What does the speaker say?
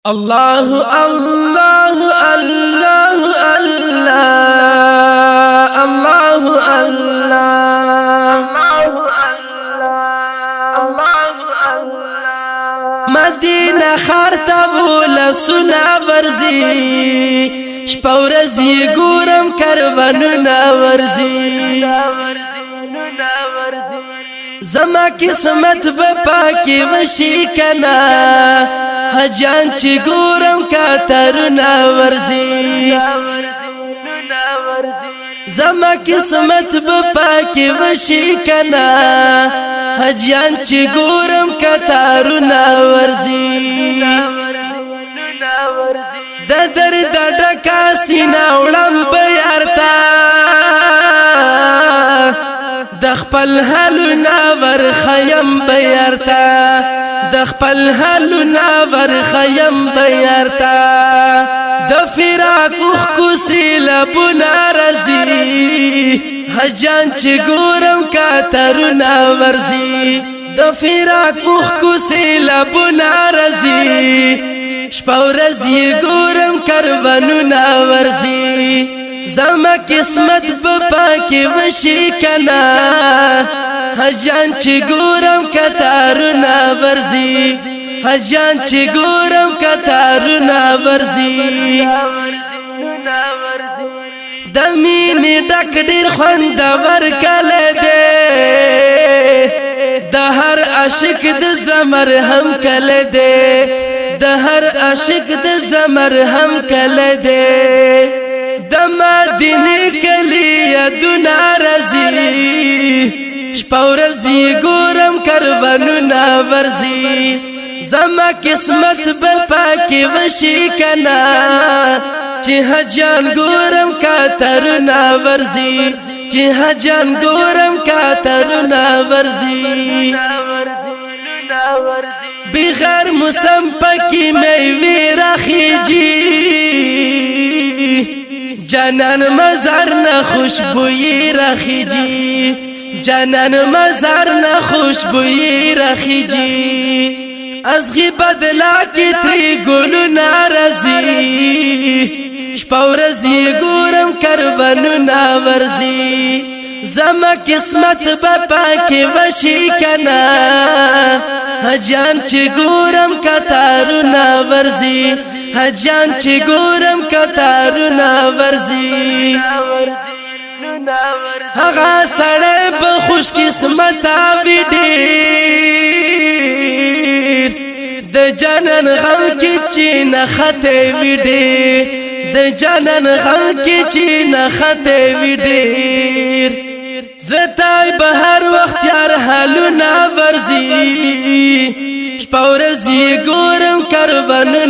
الله الله الله الله الله الله مدینه خرطبول سنا ورزی شپورزی ګورم کاروانونه ورزی زما قسمت بپاکی وشی کنا حجان چی ګورم کاترونه ورزی زما قسمت بپاکی وشی کنا حجان چی ګورم کاترونه ورزی د درد ډکا سینه وړم بیارتا د خپل حالونه ورخیم بیارتا د خپل حالونه ورخیم بیارتا د فراق خو سیلبونه رزي حجان چې ګورم کاترونه ورزي د فراق خو سیلبونه رزي شپورزي ګورم کاروانونه ورزي زما قسمت بپاکی وشی کنا حجان چی ګورم کتارونه ورزی حجان چی ګورم کتارونه ورزی د مینې ډک ډېر خوندور کله دی د هر عاشق د زمر هم کله دی د هر عاشق د زمر هم کله دی د مدینه کلی یادونه رزي شپورزي ګورم کاروانونه ورزي زما قسمت بپاکی وشي کنا چې حجان ګورم کاترونه ورزي چې حجان ګورم کاترونه ورزي بغیر موسم پکی میوه راخیجی جانان مزار نه خوشبوئی رخیجی جانان مزار نه خوشبوئی رخیجی از غیبت لاکی تری گلو نارزی شپورزی گورم کاروانونه ورزی زما قسمت بپاکی وشی کنا حجان چی گورم کتارونه ورزی حجان چی ګورم کتارونه ورزي هغه سړی په خوش قسمت وي ډېر د جانان غم کې چې نه خته وي ډېر د جانان غم کې چې نه خته وي ډېر زړه به هر وخت یار حالونه ورزي شپورزي ګورم کاروانونه